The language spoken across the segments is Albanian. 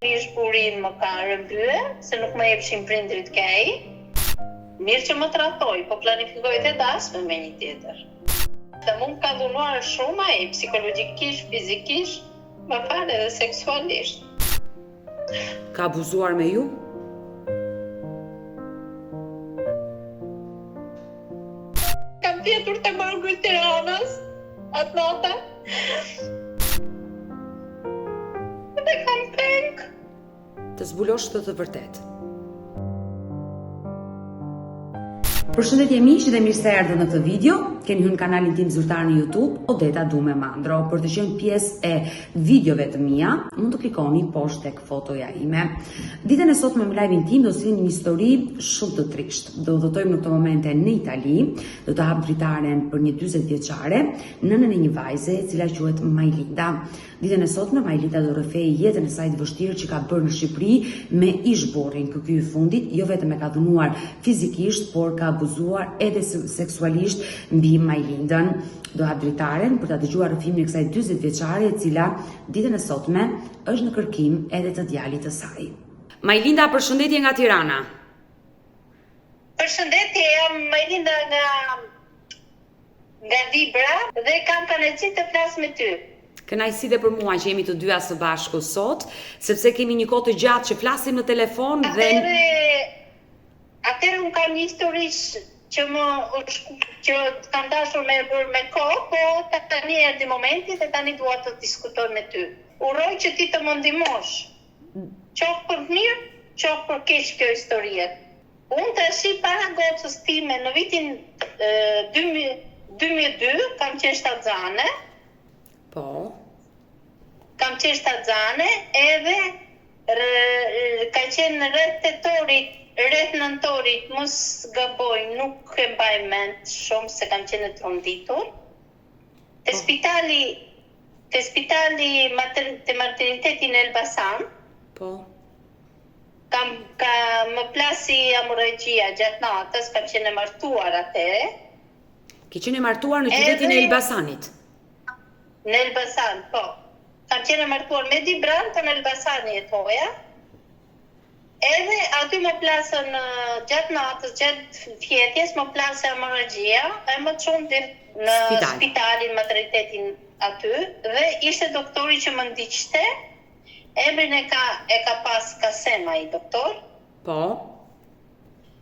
Mirë burim më ka rëmbye, se nuk më jepshin prindrit ke ai. Mirë që më tratoj, po planifikoj të dasme me një tjetër. Dhe mund ka dhunuar shumë ai, psikologjikisht, fizikisht, më fal edhe seksualisht. Ka abuzuar me ju? Kam pjetur të Bargu i Tiranës, atë nata. Dhe kam peng. Të zbulosh të vërtet. Përshëndetje miq dhe mirë se erdhët në këtë video. Keni hyrë në kanalin tim zyrtar në YouTube, Odeta Dume Mandro. Për të qenë pjesë e videove të mia, mund të klikoni poshtë tek fotoja ime. Ditën e sotme në live-in tim do të sjell një histori shumë të trisht. Do udhëtojmë në këtë momente në Itali, do të hap dritaren për një 40 vjeçare, nënën e një vajze e cila quhet Majlinda. Ditën e sotme Majlinda do rrëfej jetën e saj të vështirë që ka bërë në Shqipëri me ishburrin. Ky i fundit jo vetëm e ka dhunuar fizikisht, por ka abuzuar edhe seksualisht mbi Majlindën. Do hap dritaren për ta dëgjuar rrëfimin e kësaj 40 vjeçare e cila ditën e sotme është në kërkim edhe të djalit të saj. Majlinda, përshëndetje nga Tirana. Përshëndetje, jam Majlinda nga Libra dhe kam kënaqësi të flas me ty. Kënaqësi dhe për mua që jemi të dyja së bashku sot, sepse kemi një kohë të gjatë që flasim në telefon dhe Atëherë unë kam një histori që kam dashur me bërë me kohë, po tani erdhi momenti dhe tani dua të diskutoj me ty. Uroj që ti të më ndihmosh. Qoftë për mirë, qoftë për keq kjo historie. Unë tash para gocës time në vitin 2002 kam qenë shtatzane. Po. Kam qenë shtatzane edhe ka qenë rreth nëntorit, mos gaboj, nuk e mbaj mend shumë se kam qenë tronditur. Te spitali të materniteti në Elbasan. Po. Më plasi hemorragjia gjatë natës, kam qenë e martuar atëre. Ke qenë e martuar në qytetin e Elbasanit? Në Elbasan, po. Kam qenë e martuar me Dibran, të në Elbasan jetoja. Edhe aty më plasën gjatë natës, gjatë fjetjes, më plasë hemorragjia, e më çon në spitalin, maternitetin aty, dhe ishte doktori që më ndiqte, emrin e ka pas Kasem ai doktor. Po.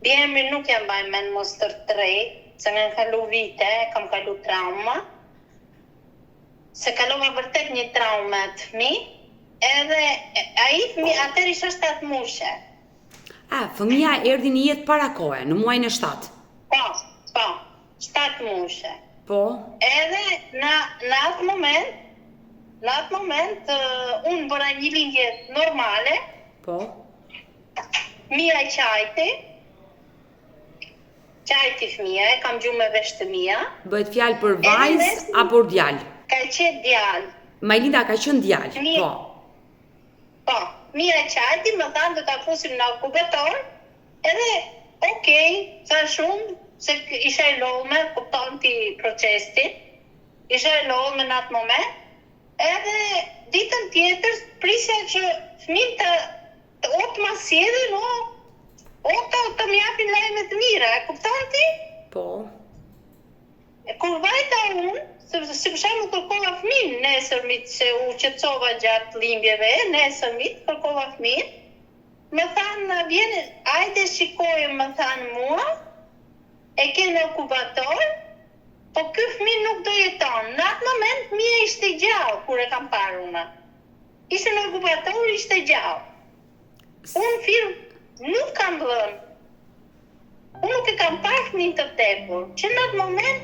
Emrin nuk jam mbaj mend mos tërtrej, se më kalu vite, kam kalu trauma. Se kalova vërtet një traumë të fëmijë, edhe ai fëmijë atëherë ishte 7 muajshe. Fëmija erdhi në jetë para kohe, në muajin e 7. Po, 7 muajshe. Po. Edhe në atë moment, unë bëra një lindje normale. Po. Mia qajti fëmija, kam gjumë me vesh të mia. Bëhet fjalë për vajzë apo djalë? Ka qenë djalë. Majlinda ka qenë djalë, po. Po, mia qajti më thanë do ta fusim në inkubator, edhe okej, sa shumë, se isha e lodhme, kupton ti procesin, isha e lodhme në atë moment, edhe ditën tjetër, prisja që fëmin të otë ma sjedhin, të më japin lajme të mira, kupton ti? Po. Kur vajta unë, se për shembull kërkova fëmin nesërmit, se u qetësova gjatë limbjeve, nesërmit kërkova fëmin, më thanë, vjen, hajde shikojë, më thanë mua, e ke në inkubator, po ky fëmin nuk do jeton. Në atë moment, fëmia ishte gjallë, kur e kam parë unë. Ishte në inkubator, ishte gjallë. Unë firmë nuk kam dhënë. Unë nuk e kam parë fëmin të tepur, që në atë moment,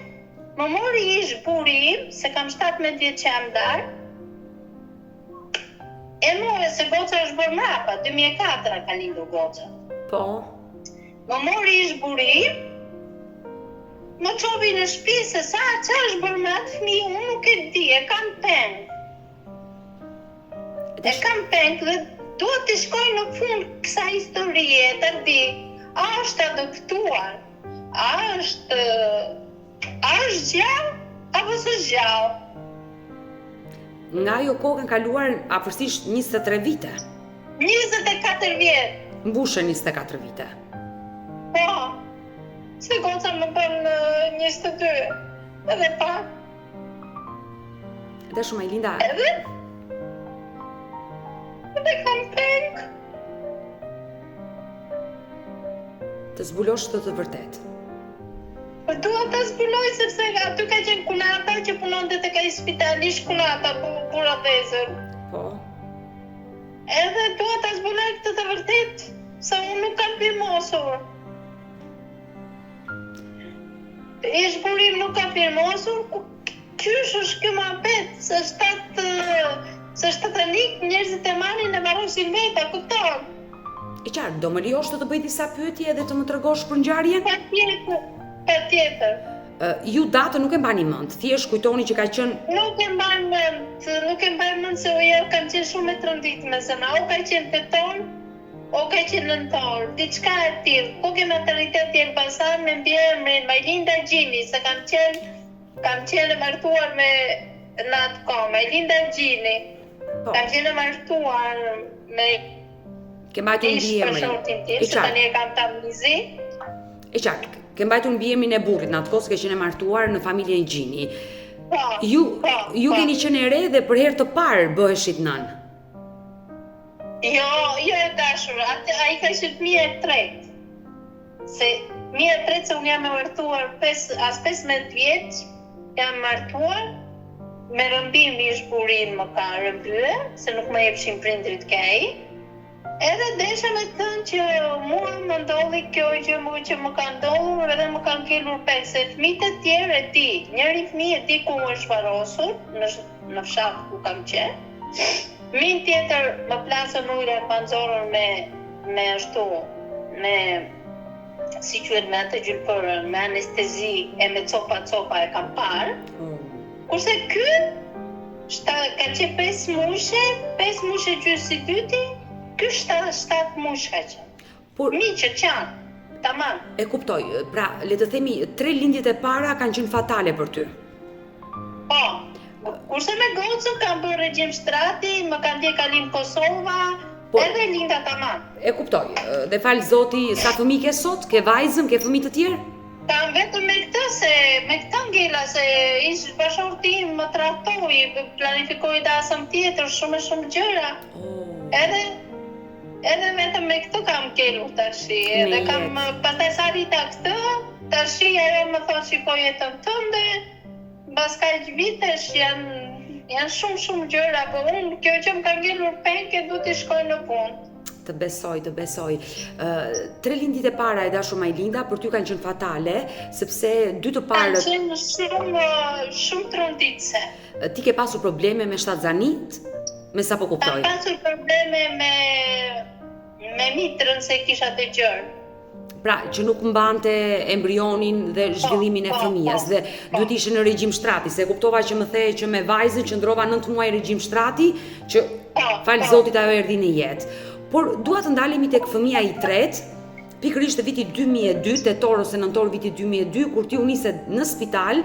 më mori ish burim, se kam 17 vjeç që jam darë, e more se goca është bërë mrapa, 2004 ka lindur goca. Po. Më mori ish burim, më çovi në shtëpi se sa është bërë me atë fëmijë, unë nuk e di, e kam peng. Dhe duhet të shkoj në fund kësa historie, të di, a është adoptuar, a është gjallë, apo së gjallë. Nga ajo kohë kanë kaluar afërsisht 23 vite. 24 vjet. Mbushën 24 vite. Po. Se goca më bën 22. Edhe pak. Dhe shumë Ajlinda, Edhe kam peng. të zbulosh të vërtet. Po dua ta zbuloj sepse aty ka qenë kunata që punonte tek ai spitali, kunata pura vezër. Po. Edhe dua ta zbuloj këtë të vërtet, se unë nuk kam firmosur. E zbulim nuk kam firmosur, qysh është kjo muhabet, se shtatanik njerëzit e marrin e varrosin veta, kupton? E qartë, do më lejosh të bëj disa pyetje dhe të më tregosh për ngjarjen? Patjetër. Ju datën nuk e mbani mend, thjesht kujtoni që ka qenë Nuk e mbaj mend se uja kam qenë shumë me trondit me zëna, o ka qenë teton, o ka qenë nëntor, diçka e tillë. Po ke materniteti Elbasan me mbiemrin Majlinda Gjini, se kam qenë e martuar me në atë kohë, Majlinda Gjini. Po. Kam qenë e martuar me ke mbajtur mbiemrin. E tani e kam tamizi. E qartë, ke mbajtur mbiemrin e burrit në atë kohë, ke qenë e martuar në familjen Gjini. Po. Ju keni qenë e re dhe për herë të parë bëheshit nën. Jo e dashur, ai ka qenë fëmia e tretë. Se fëmia e tretë se unë jam e martuar 15 vjeç, jam martuar, me rëmbim ish burin më ka rëmbye, se nuk më jepshin prindrit ke ai. Edhe desha me thënë që mua më ndodhi kjo që më ka ndodhur edhe më kanë kelur pek, se fëmijët e tjerë e di, njëri fëmijë e di ku është varrosur, në fshat ku kam qenë. Min tjetër më plasën ujra e panzorën me ashtu, si quhet me atë gjylpërën, me anestezi e me copa e kam parë. Kurse ky ka qenë 5 mushe gjysë si dyti, ky 7 mush ka qenë. Por Mi që qanë, tamam. e kuptoj, pra le të themi 3 lindjet e para kanë qenë fatale për ty. Po, kurse me gocën kam bërë regjim shtrati, më kanë ndje kalim Kosova, edhe linda tamam. E kuptoj, dhe falë zoti, sa fëmijë ke sot, ke vajzën, ke fëmijë të tjerë? Kam vetëm me këtë ngela, se ish bashkëorti më trahtoi, planifikoi dasëm tjetër, shumë gjëra. Edhe vetëm me këtë kam kelur tashi, edhe kam pastaj sa rita këtë, tashi ajo më thonë shikoj jetën tënde, mbas kaq vitesh janë shumë gjëra, po unë kjo që më ka ngelur penke du t'i shkoj në punë. Të besoj. 3 lindjet e para e dashur Majlinda për ty kanë qenë fatale, sepse 2 të parët kanë qenë shumë tronditse. Ti ke pasur probleme me shtatzanit? Me sa po kuptoj? Kam pasur probleme me mitrën se kisha të gjërë. Pra, që nuk mbante embrionin dhe zhvillimin e fëmijës dhe duhet ishe në regjim shtrati, se kuptova që më the që me vajzën që ndrova 9 muaj regjim shtrati, që falë zotit ajo erdhi në jetë. Por dua të ndalemi tek fëmia i tretë, pikërisht të vitit 2002, tetor ose nëntor vitit 2002, kur ti u nise në spital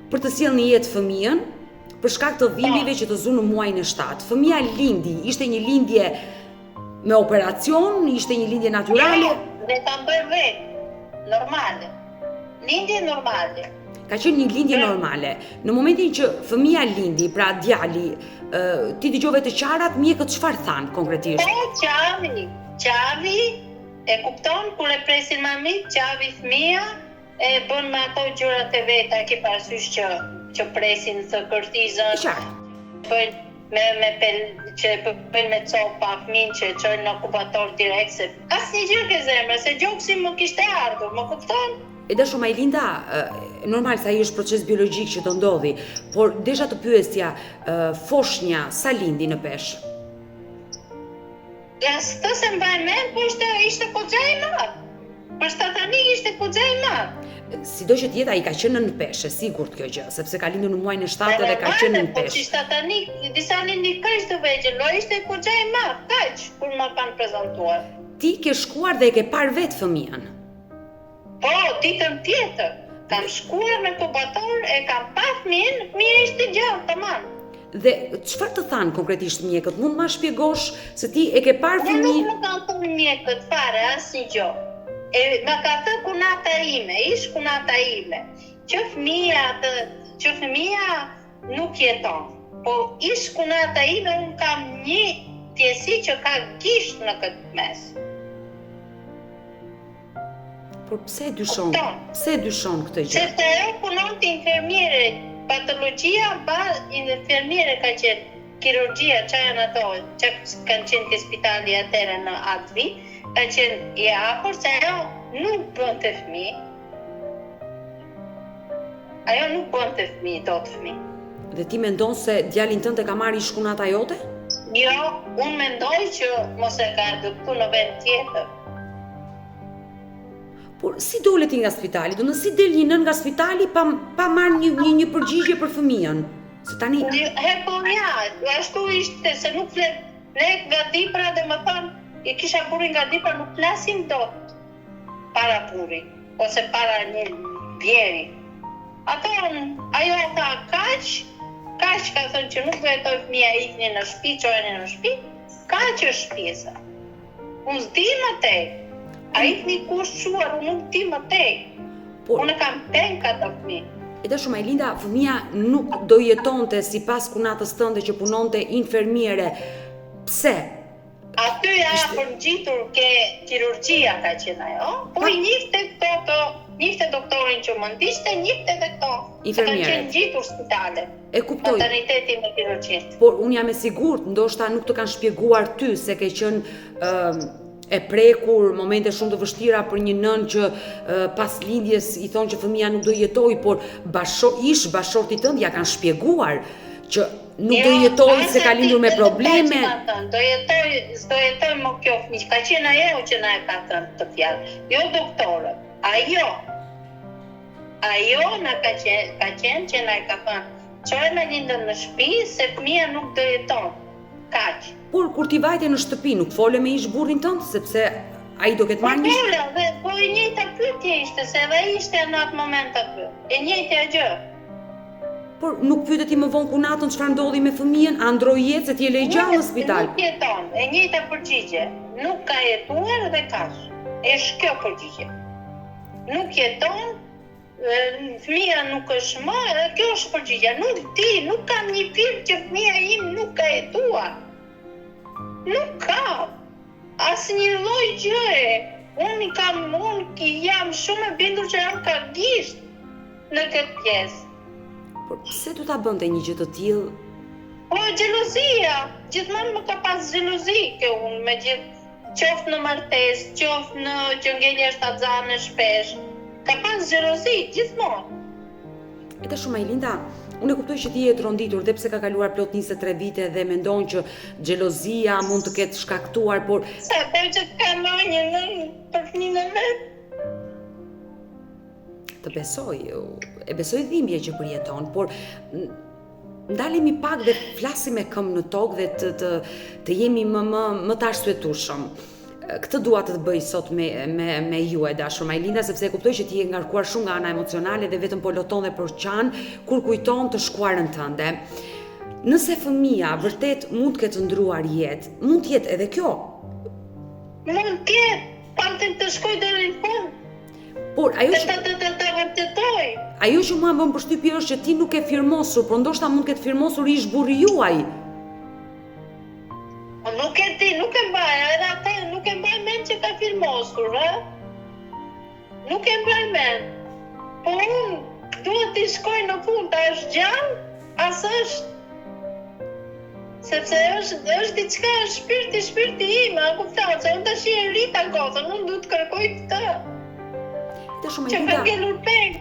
për të sjellë në jetë fëmijën, për shkak të dhimbjeve që të zunë në muajin e 7. Fëmia lindi, ishte një lindje me operacion, ishte një lindje natyrale? Dhe kam bërë vetë, normale. Lindje normale. Ka qenë një lindje normale. Në momentin që fëmia lindi, pra djali, ti dëgjove të qarat, mjekët çfarë thanë konkretisht? Po, qavi, e kupton, kur e presin mamit, qavi fëmia, e bën me ato gjërat e veta, ke parasysh që presin të kërtizën. Që bëjnë me copa, fëmin që çojnë në okupator direkt, se asnjë gjë ke zemër, se gjoksi më kishte ardhur, më kupton? E dashur Majlinda, normal sa i është proces biologjik që të ndodhi, por desha të pyesja, foshnja sa lindi në peshë? Ja, s'të se mbaj mend, po ishte goxha i madh. Për shtatanik ishte goxha i madh. Sido që tjetë ai ka qenë në peshë, sigurt kjo gjë, sepse ka lindur në muajin e 7 dhe ka qenë në peshë. Po shtatanik, disa lindi kaq të vegjël, ishte goxha i madh, kaq kur më kanë prezantuar. Ti ke shkuar dhe e ke parë vetë fëmijën? Po, ditën tjetër. Kam shkuar në inkubator, e kam pa fëmijën, fëmija ishte gjallë, tamam. Dhe çfarë të thanë konkretisht mjekët? Mund ma shpjegosh se ti e ke parë Unë fëmijën? nuk më kanë thënë mjekët fare, asnjë gjë. Më ka thënë kunata ime, ish kunata ime, që fëmia nuk jeton. Po ish kunata ime, unë kam një tjesi që ka gisht në këtë mes. Por pse e dyshon? Pse e dyshon këtë gjë? Sepse ajo punonte infermiere, patologjia infermiere ka qenë, kirurgjia që janë ato, që kanë qenë ke spitali atëre në atë vit, ka qenë i afër se ajo nuk bënte fëmijë. Ajo nuk bënte fëmijë, dot fëmijë. Dhe ti mendon se djalin tënd e ka marrë ish kunata jote? Jo, unë mendoj që mos e ka adoptu në vend tjetër. Por si dole ti nga spitali? Do në si del një nën nga spitali pa marrë një përgjigje për fëmijën? Se tani... Ashtu ishte, se nuk flet, ne nga dipra dhe më thonë, e kisha burin nga dipra, nuk flasim dot para burit, ose para një bjeri. Ajo tha kaq ka thënë që nuk vetoj fëmija ikni në shtëpi, qojnë në shtëpi, kaq është pjesa. Unë s'di më tej. A ikni kush shuar, unë nuk di më tej. Unë kam penka të fëmijë. E da shumë Ajlinda, fëmija nuk do jetonte si pas kunatës tënde që punonte infermiere. Pse? Aty përgjitur ke kirurgjia ka qenë ajo, po i njifte doktorin që më ndishte, njifte dhe këto. Infermiere. Ka qenë gjitur spitale. E kuptoj. Maternitetin me kirurgjit. Por unë jam e sigurt, ndoshta nuk të kanë shpjeguar ty se ke qenë e prekur, momente shumë të vështira për një nën që pas lindjes i thonë që fëmija nuk do jetoj, por bashortit tënd ja kanë shpjeguar që nuk do jetoj se ka lindur me probleme. Do jetoj më kjo fëmijë, ka qenë ajo që na e ka thënë të fjalë, jo doktorët. Ajo na ka qenë që na e ka thënë, çojë me lindën në shtëpi se fëmija nuk do jeton. Kaq. Por kur ti vajte në shtëpi, nuk fole me ish burrin tënd, sepse ai do ketë marrë një... Po e njëjta pyetje ishte, se edhe ishte në atë moment aty. E njëjta gjë. Por nuk pyetet ti më vonë kunatën çfarë ndodhi me fëmijën, a ndroi jetë se ti e lej gjallë në spital? Nuk jeton, e njëjta përgjigje. Nuk ka jetuar dhe kaq. Është kjo përgjigje. Nuk jeton, fëmija nuk është më, edhe kjo është përgjigja. Nuk kam një film që fëmija im nuk ka jetuar. Nuk kam. Asnjë lloj gjëre. Unë jam shumë e bindur që jam ka gisht në këtë pjesë. Por pse du ta bënte një gjë të tillë? Po xhelozia. Gjithmonë më ka pas xhelozi kjo unë me gjithë, qoftë në martesë, qoftë në që ngelja shtatzane shpesh. Ka pas xhelozi gjithmonë. E ta shumë Ajlinda, unë e kuptoj që ti je tronditur dhe pse ka kaluar plot 23 vite dhe mendon që xhelozia mund të ketë shkaktuar, por sa po që ka një nën për fëmijën e vet. Të besoj, e besoj dhimbje që përjeton, por ndalemi pak dhe flasim me këmbë në tokë dhe të jemi më të arsyetueshëm. Këtë dua të bëj sot me ju e dashur Ajlinda, sepse e kuptoj që ti je ngarkuar shumë nga ana emocionale dhe vetëm po loton dhe përçan kur kujton të shkuarën tënde. Nëse fëmia vërtet mund të ketë ndruar jetë, mund të jetë edhe kjo. Mund të jetë, paktën të shkoj deri në fund. Por ajo që mua më bën përshtypje është që ti nuk e firmosur, por ndoshta mund të ketë firmosur ish burri juaj. Nuk e mbaj, edhe atë nuk e mbaj mend që ka firmosur, Nuk e mbaj mend. Po unë duhet të shkoj në fund, a është gjallë, as është. Sepse është diçka, shpirti im, a kupton, se unë tash e rita gotën, unë duhet të kërkoj këtë. Që ka ngelur peng.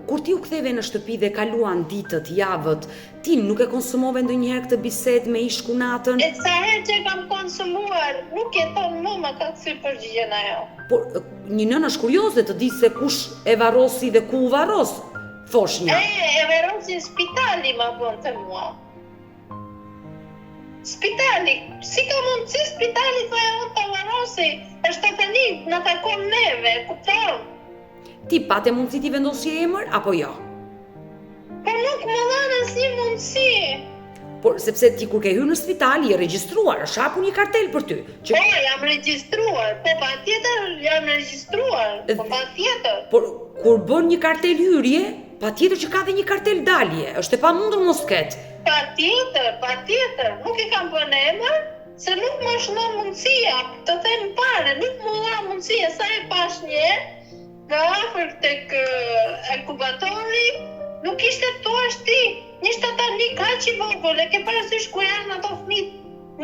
Kur ti u ktheve në shtëpi dhe kaluan ditët, javët, ti nuk e konsumove ndonjëherë këtë bisedë me ish kunatën? E sa herë që kam konsumuar, nuk jeton më ka kthy përgjigjen ajo. Por një nënë është kurioze të di se kush e varrosi dhe ku u varros, foshnja. E varrosi në spitali ma bënte mua. Spitali, si ka mundësi spitali thoya unë të varrosi, është të tani, në takon neve, kupton? Ti pate mundësi ti vendosje emër, apo jo? Po nuk më dhanë asnjë mundësi. Por sepse ti kur ke hyrë në spital je regjistruar, është hapur një kartel për ty. Që... Po, jam regjistruar, po patjetër jam regjistruar, po patjetër. Por kur bën një kartel hyrje, patjetër që ka dhe një kartel dalje, është e pamundur mos ketë. Patjetër, nuk i kam bën emër, se nuk më shënon mundësia, të them pare, nuk më dha mundësia, sa e pash njerë, nga afër tek inkubatori, nuk ishte to është ti, një shtatanik kaq i vogël, e ke parasysh ku janë ato fëmijë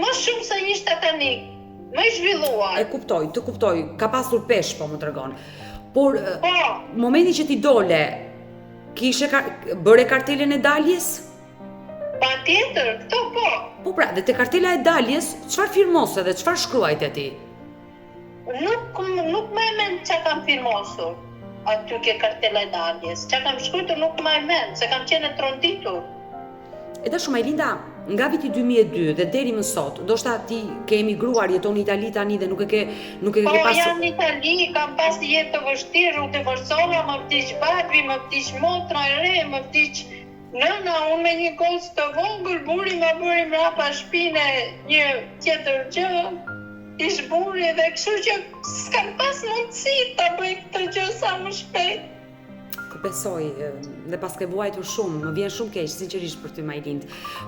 më shumë se një shtatanik, më i zhvilluar. E kuptoj, të kuptoj, ka pasur pesh, po më tregon. Por, momenti që ti dole, bëre kartelin e daljes? Patjetër, këto po. Po pra, dhe te kartela e daljes, çfarë firmose dhe çfarë shkruajte ti? Nuk më e mend çka kam firmosur. Aty ke kartela e daljes. Çka kam shkruar nuk më e mend, se kam qenë tronditur. E dashur Majlinda, nga viti 2002 dhe deri më sot, ndoshta ti ke emigruar, jeton në Itali tani dhe nuk e ke pasur. Po, jam në Itali, kam pas jetë të vështirë, u divorcova, më vdiq babi, më vdiq motra e re, më vdiq nëna, unë me një gocë të vogël, buri më bëri mrapa shpine një tjetër gjë, ish buri dhe kështu që s'kam pas mundësi të bëj këtë gjë sa më shpejt. Të besoj, dhe pas ke vuajtur shumë, më vjen shumë keq, sinqerisht për ty Majlind.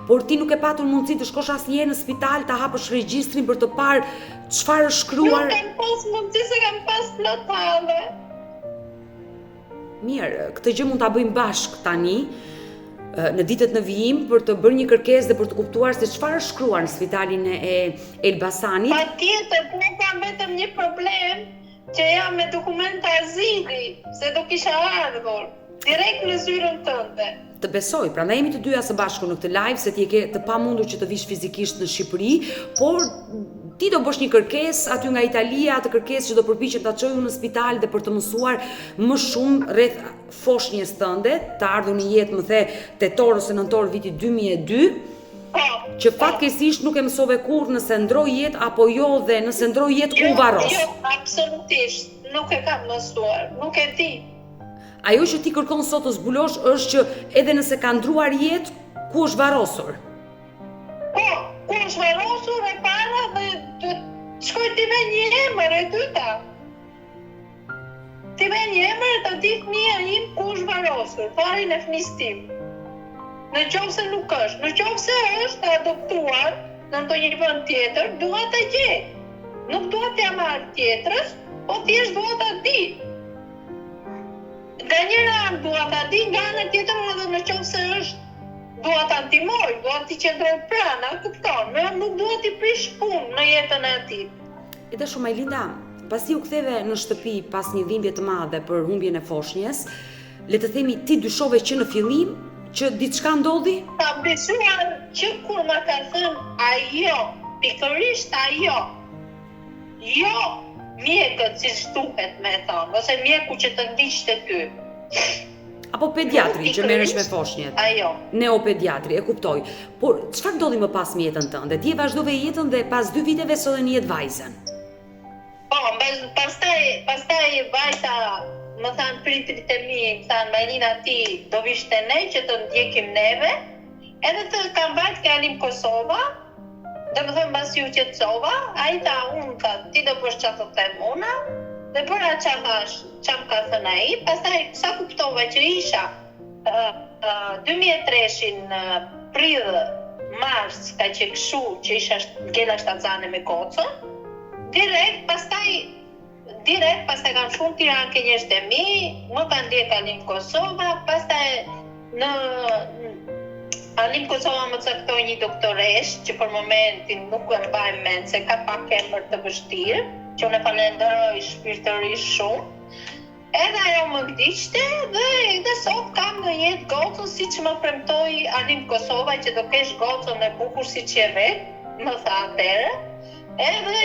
Por ti nuk e patur mundësi të shkosh asnjëherë në spital, ta hapësh regjistrin për të parë çfarë është shkruar. Nuk kam pas mundësi se kam pas plotave. Mirë, këtë gjë mund ta bëjmë bashkë tani. Në ditët në vijim për të bërë një kërkesë dhe për të kuptuar se çfarë është shkruar në spitalin e Elbasanit. Patjetër, po kam vetëm një problem që jam me dokumenta azili, se do kisha ardhur direkt në zyrën tënde. Të besoj, prandaj jemi të dyja së bashku në këtë live, se ti e ke të pamundur që të vish fizikisht në Shqipëri, por ti do bësh një kërkesë aty nga Italia, atë kërkesë që do përpiqem ta çojë në spital dhe për të mësuar më shumë rreth foshnjës tënde, të ardhur në jetë më the tetor ose nëntor viti 2002. Që fatkeqësisht nuk e mësove kurrë nëse ndroi jetë apo jo dhe nëse ndroi jetë ku varros. Jo, absolutisht, nuk e kam mësuar, nuk e di. Ajo që ti kërkon sot të zbulosh është që edhe nëse ka ndruar jetë, ku është varrosur? Po, ku është varrosur e para dhe shkoj ti me një emër e dyta. Ti me një emër e të ditë fëmia im ku është varrosur, farin e fëmis tim. Në qoftë se nuk është, në qoftë se është adoptuar në ndonjë vend tjetër, dua ta gjej. Nuk dua t'ja marr tjetrës, po thjesht dua ta di. Nga njëra anë dua ta di, nga ana tjetër edhe në qoftë se është, dua ta ndihmoj, dua t'i qëndroj pranë, kupton? Nuk dua t'i prish punë në jetën e atij. E dashur Majlinda, pasi u ktheve në shtëpi pas një dhimbje të madhe për humbjen e foshnjës, le të themi ti dyshove që në fillim që diçka ndodhi? Kam besuar që kur ma ka thënë ajo, pikërisht ajo, jo mjekët si shtuhet me thonë, ose mjeku që të ndiqte ty. Apo pediatri që merresh me foshnjët. Ajo. Neopediatri, e kuptoj. Por çfarë ndodhi më pas me jetën tënde? Ti e vazhdove jetën dhe pas 2 viteve solle në jetë vajzën. Po, pastaj vajta më thanë prindrit e mi, më thanë Majlina ti do vish te ne që të ndjekim neve, edhe të kam vajt ke Alim Kosova, dhe më thënë basi u qetësova, a i tha unë tha ti do bësh që të them una, dhe bëra që thash, që më ka thënë a i, pastaj sa kuptova që isha 2003-shin prill mars ka që këshu që isha ngella shtatzane me kocën, direkt pastaj kam shkuar në Tiranë ke njerëzit e mi, më kanë ndjek Alim Kosova, pastaj në Alim Kosova më caktoi një doktoresh që për momentin nuk e mbaj mend se ka pak emër të vështirë, që unë e falenderoj shpirtërisht shumë. Edhe ajo më ndiqte dhe sot kam në jetë gocën siç më premtoi Alim Kosova që do kesh gocën e bukur siç je vetë, më tha atëherë. Edhe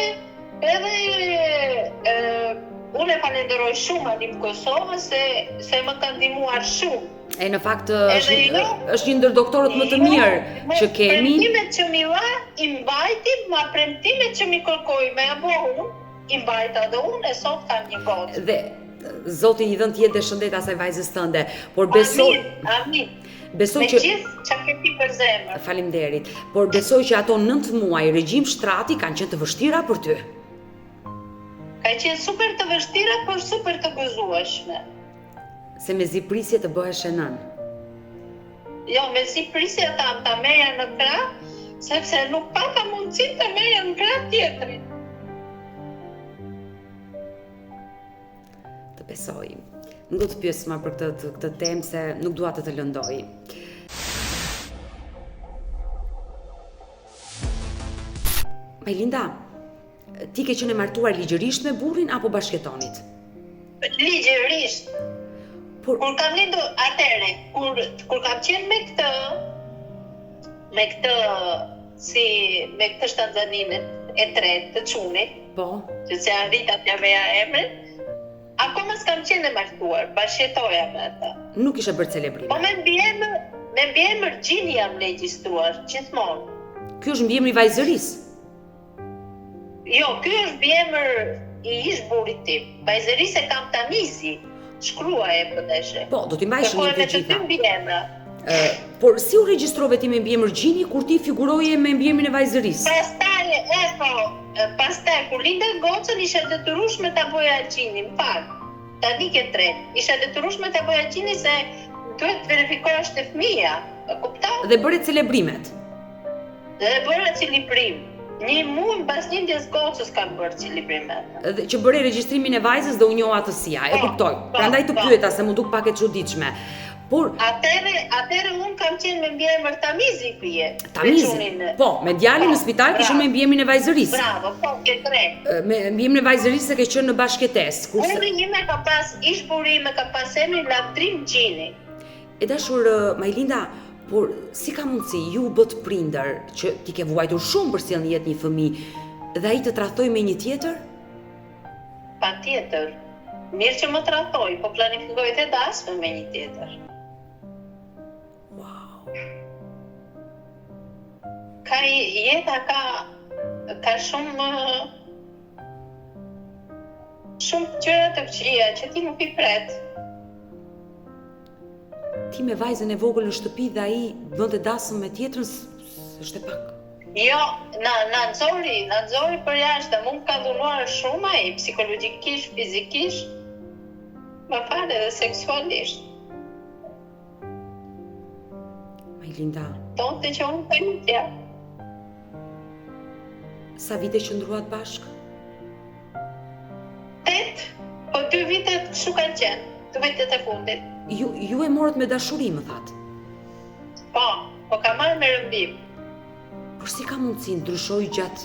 unë e falenderoj shumë Alim Kosova se më ka ndihmuar shumë. E në fakt është një ndër doktorët më të mirë që kemi. Premtimet që mi dha, i mbajti, ma premtimet që mi kërkoi me apo unë, i mbajta dhe unë e sot kam një gocë. Dhe Zoti i dhënë të jetë dhe shëndet asaj vajzës tënde, por besoj. Amin. Besoj me që gjithë që ke ti për zemër. Faleminderit, por besoj që ato 9 muaj regjim shtrati kanë qenë të vështira për ty. Ka qenë super të vështira, por super të gëzueshme. Se mezi prisje të bëhesh e nën. Jo, me si prisja ta merja në krah, sepse nuk pata mundësi të merja në krah tjetrin. Të besoj. Nuk do të pyes më për këtë temë se nuk dua të lëndoj. Majlinda, ti ke qenë e martuar ligjërisht me burrin apo bashkëtonit? Ligjërisht. Por Kur kam lindur atëre, kur kam qenë me këtë shtanzaninën e tretë të çunit, po, që se arrita t'ja veja emrin, akoma s'kam qenë e martuar, bashkëtoja me ata. nuk ishe bërë celebrim. Po me mbiemër Gjini jam regjistruar, gjithmonë. Ky është mbiemri i vajzërisë. Jo, ky është mbiemër i ish burrit tim. Vajzërisë e kam Tamizi, shkruaje përdeshe. Po, do t'i mbajsh një të Kërkoj gjitha. me të mbiemra. Por si u regjistrove ti me mbiemër Gjini kur ti figuroje me mbiemrin e vajzërisë? Pastaj kur lindet gocën isha detyrueshme ta bëja Gjini, më fal. Tani ke tretë. Isha detyrueshme ta bëja Gjini se duhet të verifikohesh te fëmia. E kupton? Dhe bëre celebrimet. Dhe bëra celebrim. Një muaj pas lindjes gocës kam bërë celebrimet. Dhe që bëre regjistrimin e vajzës dhe u njoha atësia. E kuptoj. Prandaj të pyeta se mu duk pak e çuditshme. Por Atëre unë kam qenë me mbiemër Tamizi pije. Tamizi. Po, me djalin në spital kishe me mbiemrin e vajzërisë. Bravo, po, ke tre. Me mbiemrin e vajzërisë se ke qenë në bashkëtesë. Kurse Emri ime ka pas, ish buri ime ka pas emrin Lavdrim Gjini. e dashur Majlinda, por si ka mundësi ju bët prindër që ti ke vuajtur shumë për sjellë në jetë një fëmijë dhe ai të tradhtoj me një tjetër? Patjetër. Mirë që më tradhtoi, po planifikoj të dasme me një tjetër. Wow. Jeta ka shumë gjëra të këqija që ti nuk i pret. Ti me vajzën e vogël në shtëpi dhe ai bënte dasëm me tjetrën, është e pak. Jo, na nxori për jashtë, më ka dhunuar shumë ai, psikologjikisht, fizikisht, më fal edhe seksualisht. Majlinda, Donte që unë përmitja. sa vite qëndruat bashkë? 8, po 2 vitet kështu kanë qenë, 2 vitet e fundit. Ju e morët me dashuri, më thatë. Po ka marrë me rëmbim. Por si ka mundësi ndryshoj gjatë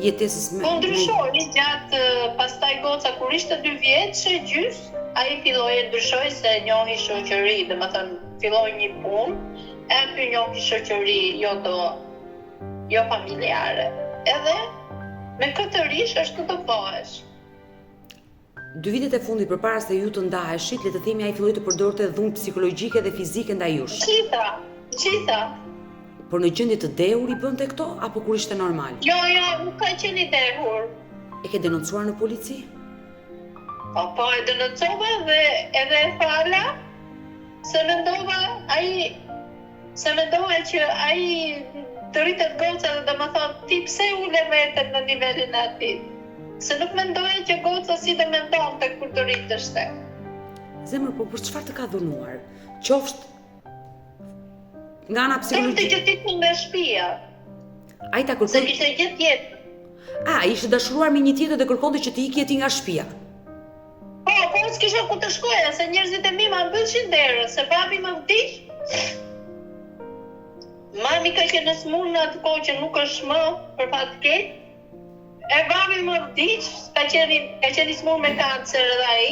jetesës me... Po ndryshoi gjatë pastaj goca kur ishte 2 vjeçë gjys, ai filloi ndryshoi se njohi shoqëri, domethënë filloi një punë, e aty njohi shoqëri jo familjare. Edhe me këtë rish është të bëhesh. 2 vitet e fundit përpara se ju të ndaheshit, le të themi ai filloi të përdorte dhunë psikologjike dhe fizike ndaj jush. Gjitha. Por në gjendje të dehur i bënte këto apo kur ishte normal? Jo, nuk ka qenë i dehur. E ke denoncuar në polici? Po e denoncova dhe edhe e fala se mendova që ai të rritet goca dhe më thonë ti pse ule veten në nivelin e atij. Se nuk mendoja që goca si të mendonte kur të rriteshte. Zemër, po për çfarë të ka dhunuar? Qoftë nga ana Psikologjike. psikologjike. Që ti të nga shtëpia. Ai ta Se kërkon. kishte gjithë jetë. Ishte dashuruar me një tjetër dhe kërkonte që ti ikje ti nga shtëpia. Po s'kisha ku të shkoja, se njerëzit e mi ma mbëshin derën, se babi më vdiq. Mami ka qenë smurë në atë kohë që nuk është më për fat keq. E babi më vdiq, ka qenë smurë me kancer edhe ai.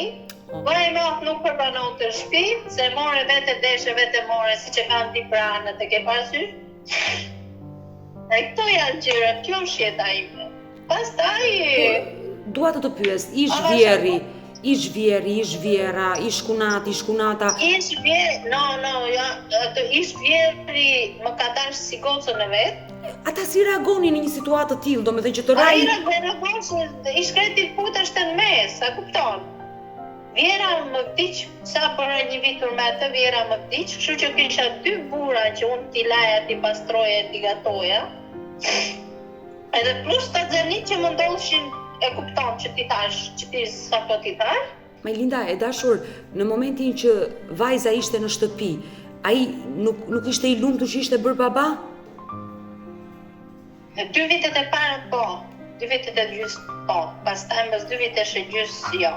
Vaj më nuk përbanonte shtëpi, se more vete deshe, vete more, si që kanë ti pranët e ke parasysh. E këto janë gjëra, kjo është jeta ime. Pastaj Dua të pyes, ish vjera, ish kunata. Ish vjeri më ka dash si gocën e vet. Ata si reagonin në një situatë të tillë, domethënë që të Ai rrai. reagon, i shkreti putesh në mes, a kupton? Vjera më vdiq, sa bëra një vitur me atë, Vjera më vdiq, kështu që kisha 2 burra që unë t'i laja, t'i pastroja, t'i gatoja. Edhe plus të xhenit që më ndodhshin, e kupton që ti tash, që ti sa po ti tash. Majlinda, e dashur, në momentin që vajza ishte në shtëpi, ai nuk ishte i lumtur që ishte bërë baba? 2 vitet e para po, 2 vitet e gjys po, pastaj mbas 2 vitesh e gjys jo.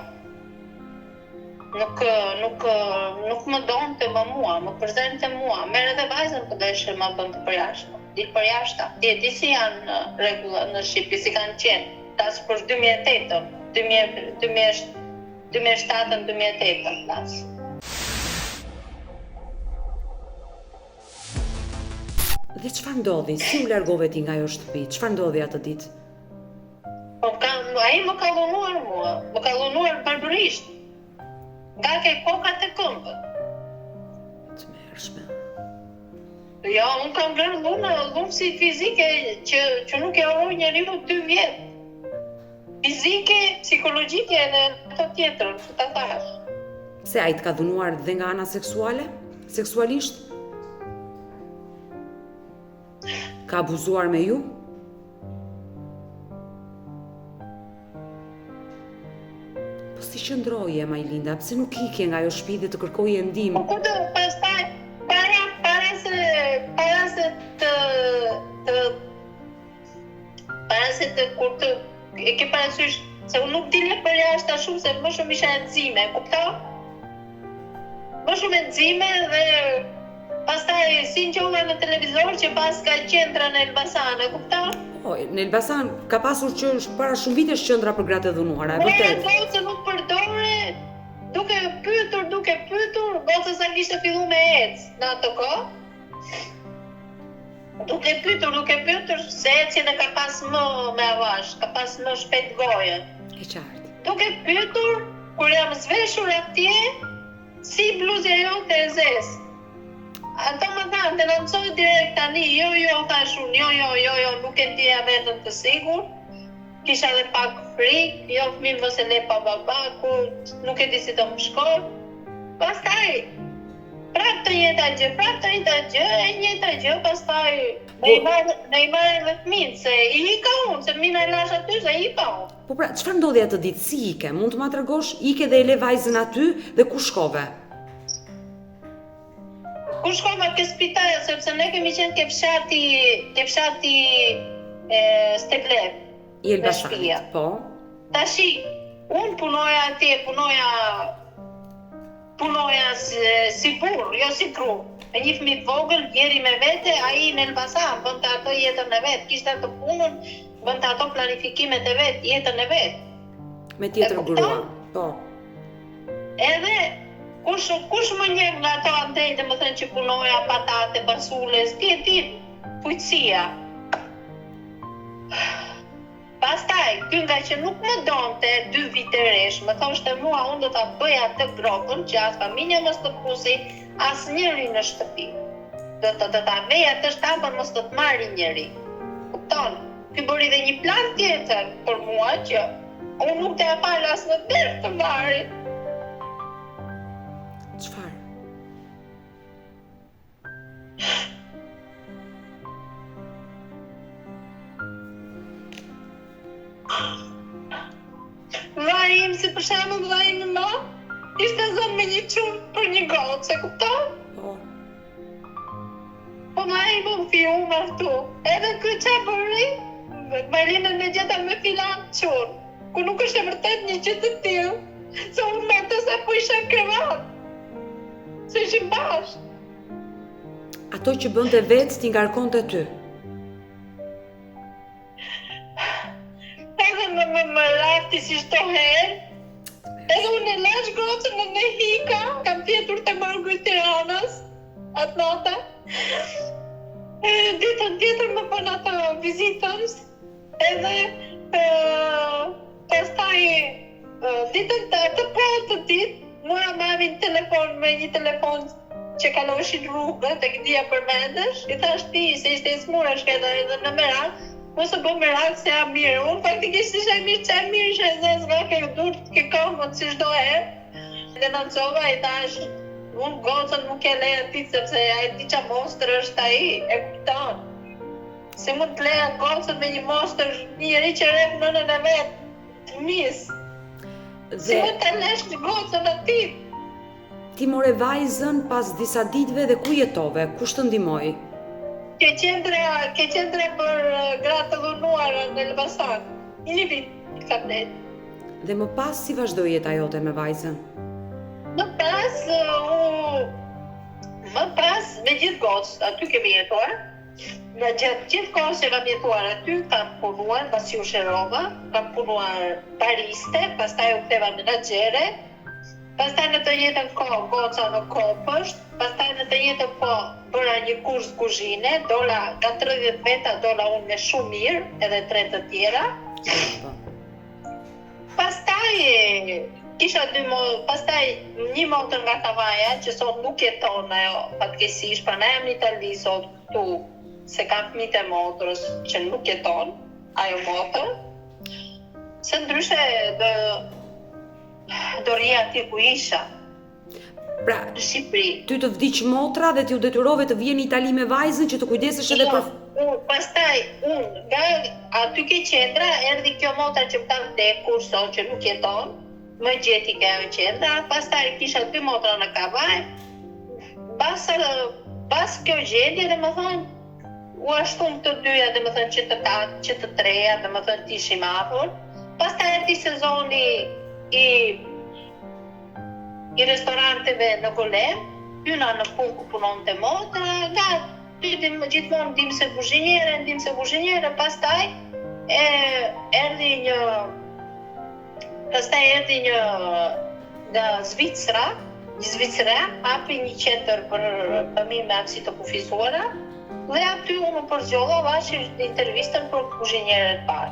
Nuk më donte më mua, më përzente mua, merr edhe vajzën po deshe më bënte për jashtë. Dil për jashtë. Ti si janë rregulla në Shqipëri, si kanë qenë, tas për 2008-ën, 2007-ën, 2008-ën tas. Dhe çfarë ndodhi? Si u largove ti nga ajo shtëpi? Çfarë ndodhi atë ditë? Ai më ka dhunuar mua, më ka dhunuar barbarisht. Nga ke kokat e këmbët. Të mërshme. Jo, unë kam bërë dhunësi fizike që nuk e harroj njeriu 2 vjet. Fizike, psikologjike edhe ato tjetër, që ta thash. Se ai të ka dhunuar dhe nga ana seksuale? Seksualisht? Ka abuzuar me ju? Po si qëndroje, Majlinda, pse nuk ike nga ajo shtëpi dhe të kërkoje ndihmë? Po kudo, pastaj para se të kur të e ke parasysh se unë nuk dilja për jashtë ashtu se më shumë isha enzime, kupton? Më shumë enzime dhe pastaj si ngjova në televizor që pas ka qendra në Elbasan, e kupton? Po, në Elbasan ka pasur që para shumë vitesh qendra për gratë e dhunuara, e vërtet. Po, se nuk përdore, duke pyetur, goca sa kishte filluar me ecë në atë kohë. Duke pyetur se ecjen e ka pas më me avash, ka pas më shpejt gojën. E qartë. Duke pyetur, kur jam zveshur atje, si bluzja jote e zezë. Ato më thanë, denoncoj direkt tani, jo, thash unë, jo, nuk e ndjeja veten të sigurt. Kisha edhe pak frikë, jo fëmijë mos e le pa babaku, nuk e di si do më shkoj. Pastaj, prap të njëjta gjë, pastaj ne i marrë edhe fëmijën, se i ika unë, se mina e lash aty, se i ika unë. Po pra, çfarë ndodhi atë ditë? Si ike? Mund të ma tregosh? Ike dhe e le vajzën aty dhe ku shkove? Ku shkova ke spitali, sepse ne kemi qenë ke fshati Stevlev. I Elbasanit, po. Tashi, unë punoja atje, punoja si burr, jo si gru. Me një fëmijë vogël, djeri me vete, ai në Elbasan, bënte ato jetën e vet, kishte ato punën, bënte ato planifikimet e vet, jetën e vet. Me tjetër grua, po. Edhe kush më njeh nga ato andej, domethënë që punoja patate, basules, ti fujtësia. Pastaj, ky nga që nuk më donte 2 vite resh, më thoshte mua unë do ta bëj atë gropën që as familja mos të pusi asnjëri në shtëpi. Do ta vej atë shtapën mos të marrë njëri. Kupton? Ky bëri dhe një plan tjetër për mua që unë nuk të fal as në derë të marri. Çfarë? Vaj im, si për shembull vaj im i madh, ishte zënë me një çum për një gocë, e kupton? Po. Po ma i bëm fiu martu. Edhe ky qa bëri, Marinën me gjeta me filan qurë, ku nuk është e vërtet një gjë të tillë, se unë me të sa po isha krevat, se ishim bashkë. Ato që bënte vetë ti ngarkonte ty. Edhe më rafti si shto herë, edhe unë e lash gocën në hika, kam fjetur të Margu i Tiranës, atë nata. Ditën tjetër më bën ato vizitës, edhe pastaj ditën të ditë, mua më avin telefon me një telefon që kaloshin rrugë, tek dia përmendesh, i thash ti se ishte i smurë shketa edhe në merak, mos e bë merak se jam mirë. Unë faktikisht isha mirë, që e mirë isha e zezë nga ke dur ke këmbët si çdo herë. denuncova i thash, unë gocën nuk e leja ti sepse ai di qa monstër është ai, e kupton. Se mund të leja gocën me një monstër, njëri që rep nënën e vet, fëmis. Si mund të lesh një gocën aty? Ti more vajzën pas disa ditëve dhe ku jetove? Kush të ndihmoi? Ke qendre për gratë të dhunuara në Elbasan. Një vit ka blet. Dhe më pas si vazhdoi jeta jote me vajzën? Më pas me gjithë gocë, aty kemi jetuar. Në gjithë kohës që kam jetuar aty, kam punuar Basiusherova, kam punuar bariste, pastaj u ktheva menaxhere, pastaj në të njëjtën kohë goca në Kopësht, pastaj në të njëjtën kohë bëra një kurs kuzhine, dola nga 30 veta, dola unë me shumë mirë, edhe 3 të tjera. Pastaj kisha pastaj një motër nga Kavaja, që sot nuk jeton ajo fatkeqësisht, pra na jam në Itali sot këtu, se kam fëmijët e motrës që nuk jeton ajo motër. Se ndryshe do rija aty ku isha. Pra, në Shqipëri. Ty të vdiq motra dhe ti u detyrove të vjen në Itali me vajzën që të kujdesesh edhe për... Pastaj, nga aty ke qendra, erdhi kjo motra që më ka vdekur sot që nuk jeton, më gjeti ke ajo qendra, pastaj kisha 2 motra në Kavaj, pas kjo gjendje dhe më thonë, u ashtum të dyja dhe më thonë që të treja dhe më thonë t'ishim afër, pastaj erdhi sezoni i restoranteve në Golem, hyna në punë ku punon të motra, nga gjithmonë ndim se kuzhinjere, pastaj erdhi një nga Zvicra, hapi një qendër për fëmijë me aftësi të kufizuara, dhe aty unë përzgjodha vashi intervistën për kuzhinjeren e parë.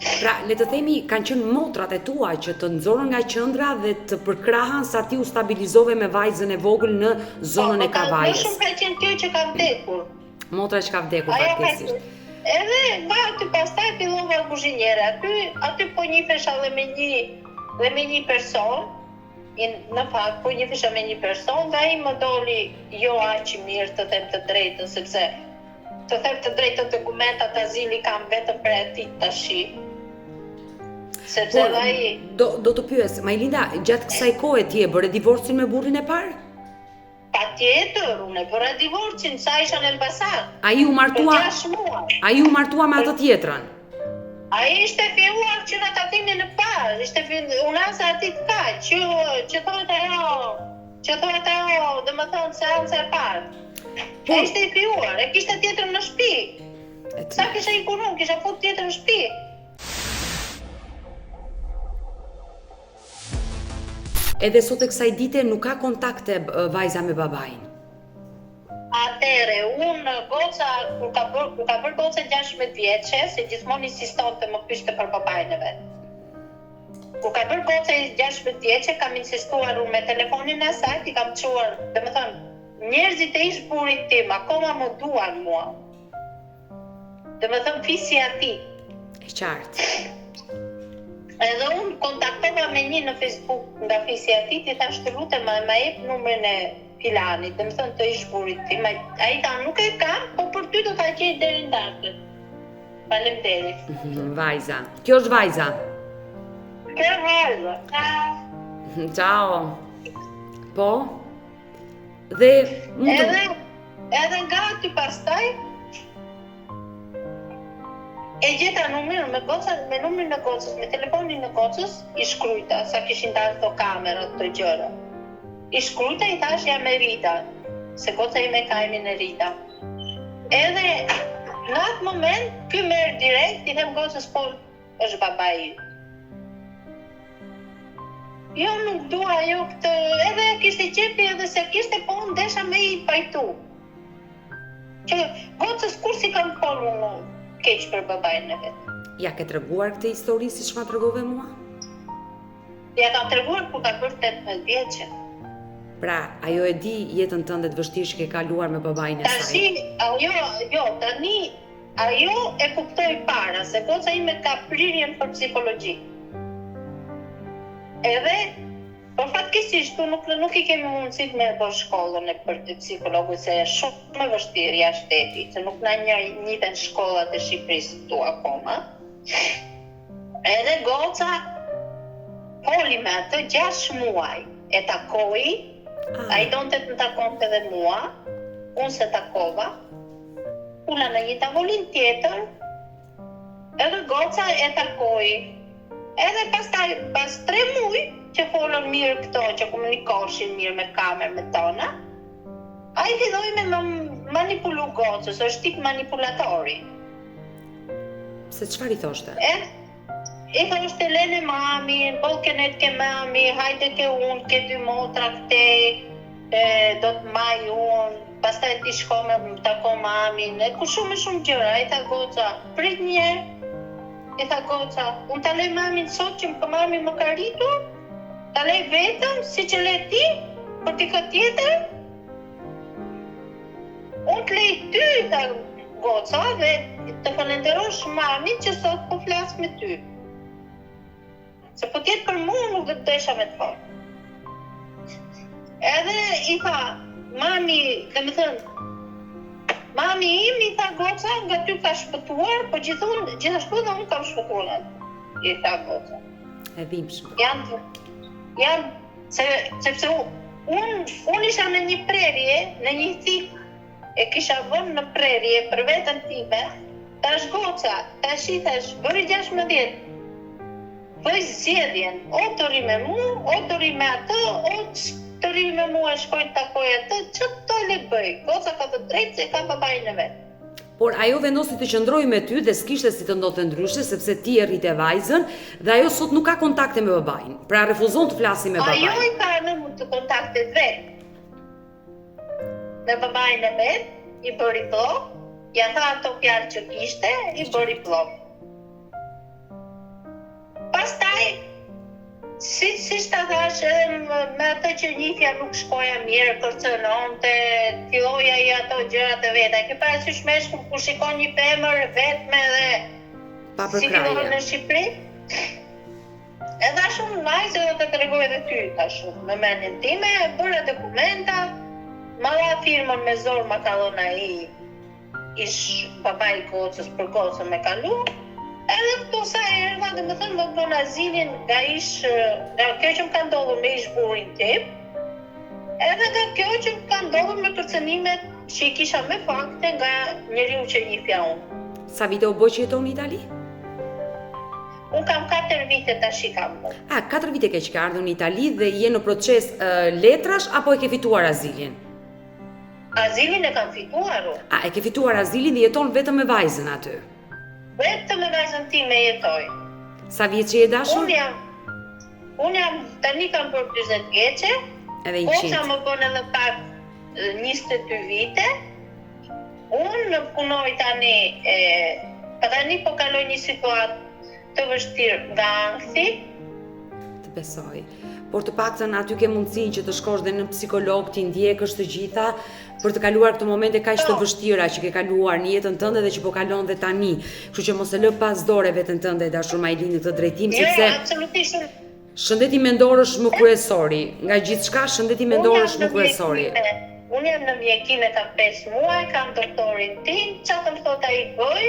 Pra, le të themi, kanë qenë motrat e tua që të nxorën nga qendra dhe të përkrahan sa ti u stabilizove me vajzën e vogël në zonën e Kavajës. Më shumë ka qenë kjo që ka vdekur. Motra që ka vdekur fatkeqësisht. Edhe nga aty pastaj fillova kuzhinjere. Aty po njihesha dhe me një person. Në fakt po njihesha me një person, dhe ai më doli jo aq i mirë, të them të drejtën, sepse të them të drejtën dokumentat azili kam vetëm për aty tashi. Sepse ai do të pyes, Majlinda, gjatë kësaj kohe ti e bëre divorcin me burrin e parë? Patjetër, unë e bëra divorcin, sa isha në Elbasan. Ai u martua me atë tjetrën? Ai ishte filluar që në tatimin e parë, ishte unasa aty të kaq, që thotë ajo, dhe më thonë seanca e parë. Ai ishte i filluar, e kishte tjetrën në shtëpi. Sa kisha i punu, kisha fut tjetrën në shtëpi. Edhe sot e kësaj dite nuk ka kontakte vajza me babain? Atere, unë goca, kur ka bërë goca 16 vjeqe, se gjithmonë insistonte më pyeste për babain e vetë. Kur ka bërë goca 16 vjeqe, kam insistuar unë me telefonin e asaj, i kam quar, dhe më thënë, njerëzit e ish burit tim, akoma më duan mua. Dhe më thënë, fisi ati. E qartë. Edhe unë kontaktova me një në Facebook nga fisi ati, ti thash të lutem, ma jep numrin e filanit, dhe më thënë të ish burit tim. A i ta nuk e kam, po për ty do ta gjej deri ndarkët. Faleminderit. Vajza. Kjo është vajza. Kjo është vajza. Ciao. Po? Dhe edhe nga aty pastaj e gjeta numrin me numrin e gocës, me telefonin e gocës, i shkrujta, sa kishin dalë këto kamerat të gjëra. I shkrujta i thash jam e Rita, se goca ime ka emrin e Rita. Edhe në atë moment, ky merr direkt, i them gocës po është babai. Jo nuk dua, jo këtë, edhe kishte qepi edhe se kishte po ndesha me i pajtu. Që gocës kur si kam thonë unë keq për babain e vetë. Ja ke treguar këtë histori si shma tregove mua? Ja kam treguar kur ka bërë 18 vjeqe. Pra, ajo e di jetën tënde të vështirë që ke kaluar me babain e saj. Tani, ajo e kuptoi para, se goca ime ka prirjen për psikologji. Edhe Po fatkesisht, nuk I kemi mundësit me bërë shkollën e për të psikologu, se shumë më vështirë jashtë shtetit, se nuk na njëjtën shkollat e Shqipërisë tu akoma. Edhe goca poli me atë 6 muaj, e takoi, ai donte të takonte edhe mua, unë se takova, puna në një tavolin tjetër, edhe goca e takoi. Edhe pastaj, pas 3 muaj, që folën mirë këto, që komunikoshin mirë me kamerë me tona, ai filloi me manipulu gocës, është tip manipulatori. Se çfarë I thoshte? I thoshte lene mamin, kenet ke mami, hajde ke unë, ke 2 motra këtej, do të maj unë, pastaj ti shko me tako mamin, ku shumë gjëra, I tha goca, prit njerë, I tha goca, unë ta lej mamin sot që mami më ka rritur, ta lej vetëm, si që le ti, për ti këtë tjetër, unë të lej ty, tha goca, dhe të falenderosh mamin që sot po flas me ty. Se po tjetë për mua nuk dhe të desha me të thonë. Edhe I tha, mami, dhe me thënë, mami im I tha goca, nga ty ka shpëtuar, po gjithashtu dhe unë kam shpëtuar, I tha goca. E dhimbshme. Janë, sepse unë isha në një prerje, në një thik, e kisha vënë në prerje për vetën time, tash goca, tash I thash, bëri 16, bëj zgjedhjen, o të ri me mu, o të ri me atë, o të ri me mu e shkoj të takoj atë, që të le bëj, goca ka të drejtë se ka babajnë e vetë. Por ajo vendosi të qëndrojë me ty dhe s'kishte si të ndodhte ndryshe sepse ti e rrite vajzën dhe ajo sot nuk ka kontakte me babajin. Pra refuzon të flasi me babajin. Ajo I ka në mund të kontaktet vetë. Me babajin e vetë, I bëri blok, ja tha ato fjalë që kishte, I bëri blok. Pastaj, si ta thash, me atë që njifja nuk shkoja mirë, kërcënonte, filloja I ato gjërat e veta. Ke parasysh meshkull kur shikon një femër vetme dhe si fillon në Shqipëri? Edhe shumë vajzë do të tregoj edhe ty tashu. Me mendjen time, bëra dokumenta, malla firmën me zor ma ka dhënë ai ish babai I gocës për gocën me kalu. Edhe këto sa erdha, dhe me thënë, më bënë azilin nga kjo që më ka ndodhur me ish burin tip, edhe nga kjo që më ka ndodhur me kërcënimet që I kisha me fakte nga njeriu që njifja unë. Sa vite u bë që jeton në Itali? Unë kam 4 vite tash I kam bërë. 4 vite ke që ka ardhur në Itali dhe je në proces letrash apo e ke fituar azilin? Azilin e kam fituar unë. E ke fituar azilin dhe jeton vetëm me vajzën aty? Vetëm me vajzën time jetoj. Sa vjeç je dashur? Unë jam, tani kam për 40 vjeçe. Edhe 100. Goca më bën edhe pak 22 vite. Unë punoj tani, tani po kaloj një situatë të vështirë nga anksi. Të besoj. Por të paktën aty ke mundësinë që të shkosh dhe në psikolog, ti ndjekësh të gjitha për të kaluar këto momente kaq të vështira që ke kaluar në jetën tënde dhe që po kalon dhe tani. Kështu që mos e lë pas dore veten tënde dashur Majlin në këtë drejtim sepse absolutisht. Shëndeti mendor është më kryesori. Nga gjithçka shëndeti mendor është më kryesori. Unë jam në mjekinë kam 5 muaj, kam doktorin tim, çfarë më thot ai bëj?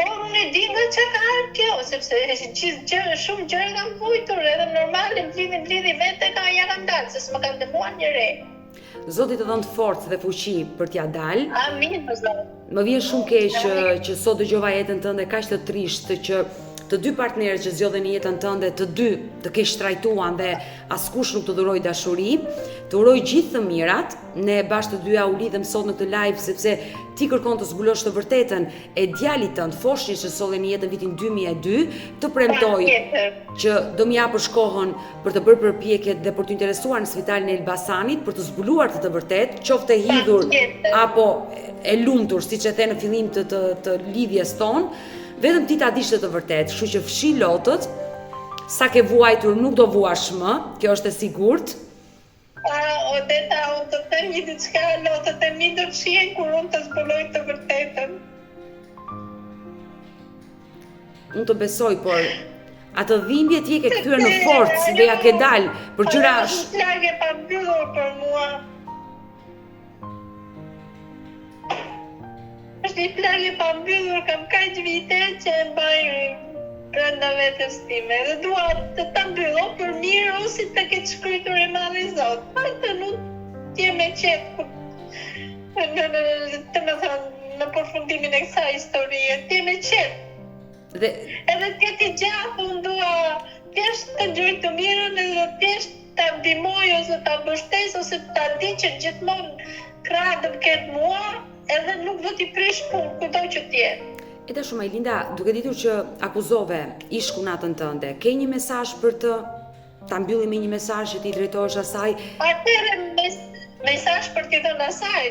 Por unë e di nga që ka arë kjo, sepse shumë gjërë kam vujtur, edhe normale, mblidhi vete ja kam dalë, se s'më kam dëmuar një re. Zoti të dhënë forcë dhe fuqi për t'ja dalë. Amin, Zot. Më vjen shumë keq që sot dëgjova jetën tënde kaq të trisht që të dy partnerët që zgjodhen në jetën tënde, të dy të kesh trajtuan dhe askush nuk të dhuroj dashuri. Të uroj gjithë të mirat. Ne bashkë të dyja u lidhem sot në këtë live sepse ti kërkon të zbulosh të vërtetën e djalit tënd, Foshni që solli në jetën vitin 2002, të premtoj që do më japësh kohën për të bërë përpjekjet dhe për të interesuar në Spitalin e Elbasanit për të zbuluar të vërtetë, qoftë e hidhur apo e lumtur, siç e the në fillim të lidhjes tonë. Vetëm ti ta dish të vërtetë, kështu që fshi lotët, sa ke vuajtur nuk do vuash më, kjo është e sigurt. Odeta, unë të them një diçka, lotët e mi do të shihen kur unë të zbuloj të vërtetën. Unë të besoj, por Atë dhimbje ti e ke kthyer në forcë dhe ja ke dalë për gjëra Është plagë pa mbyllur për mua. Është një plagë pa mbyllur, kam kaq vite që e mbaj brenda vetes time dhe dua të ta mbyllo për mirë ose të ketë shkruar e madhi Zot. Pastaj nuk jem e qetë. Të më thënë në përfundimin e kësaj historie, të jem e qetë. dhe Edhe të jetë i gjatë, unë dua thjesht të gjoj të mirën edhe thjesht ta ndihmoj ose ta mbështes ose ta di që gjithmonë krah do të ketë mua edhe nuk do t'i prish punë kudo që t'jetë. e tash Majlinda, duke ditur që akuzove ish-kunatën tënde, ke një mesazh për ta mbyllim me një mesazh që ti drejtohesh asaj? Atëherë mesazh për t'i dhënë asaj.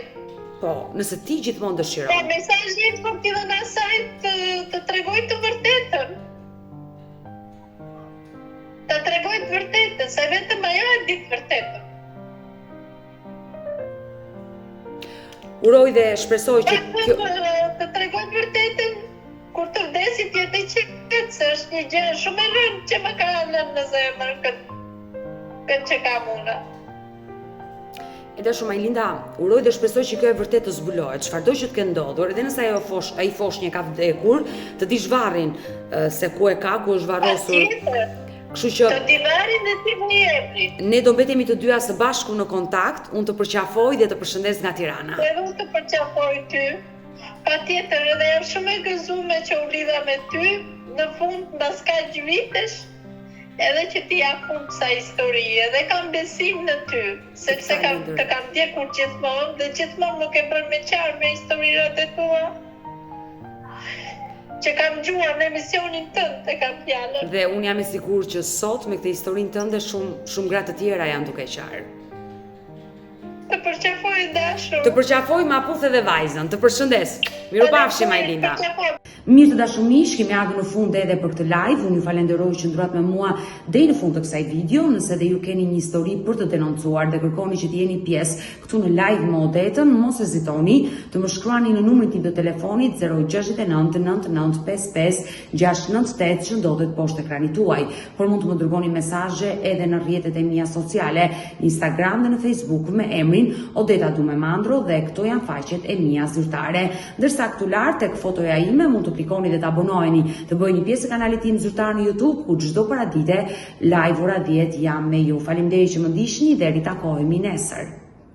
Po, nëse ti gjithmonë Po dëshiron. mesazhi është për t'i dhënë asaj të tregoj të vërtetën. Të tregoj të vërtetën, se vetëm ajo e di të vërtetën. Uroj dhe shpresoj që kjo Të tregoj të vërtetën, kur të vdesi t'jetë i qetë, se është një gjë shumë e rëndë që më ka lënë në zemër këtë që kam unë. e tash Majlinda, uroj dhe shpresoj që kjo e vërtet të zbulohet. Çfarëdo që të ke ndodhur, edhe nëse ai foshnjë ka vdekur, të dish varrin se ku e ka, ku është varrosur. Patjetër, Kështu që të divarin dhe ti më jepri. ne do mbetemi të dyja së bashku në kontakt, unë të përqafoj dhe të përshëndes nga Tirana. Edhe unë të përqafoj ty. Patjetër, edhe jam shumë e gëzuar që u lidha me ty, në fund mbas kaq vitesh, edhe që ti ja fund kësaj historie dhe kam besim në ty, sepse të kam ndjekur gjithmonë dhe gjithmonë nuk e bën me qarë me historirat e tua. Që kam gjuar në emisionin tënd e kam fjalën. Dhe unë jam e sigurt që sot me këtë historinë tënde shumë gra të tjera janë duke qarë. Të përqafoj dashur. Të përqafoj ma puth edhe vajzën, të përshëndes. Mirupafshim Majlinda. Përqafoj. Mirë të dashur miq, kemi ardhur në fund edhe për këtë live. Unë ju falenderoj që ndruat me mua deri në fund të kësaj video. Nëse dhe ju keni një histori për të denoncuar dhe kërkoni që të jeni pjesë këtu në live me Odetën, mos hezitoni të më shkruani në numrin tim të telefonit 069 9955 698 që ndodhet poshtë ekranit tuaj. Por mund të më dërgoni mesazhe edhe në rrjetet e mia sociale, Instagram dhe në Facebook me emrin Odeta Dumemandro dhe këto janë faqet e mia zyrtare. Ndërsa këtu lart tek fotoja ime mund të klikoni dhe të abonoheni, të bëjeni një pjesë e kanalit tim zyrtar në YouTube, ku çdo paradite live ora 10 jam me ju. Faleminderit që më ndiqni dhe ritakohemi nesër.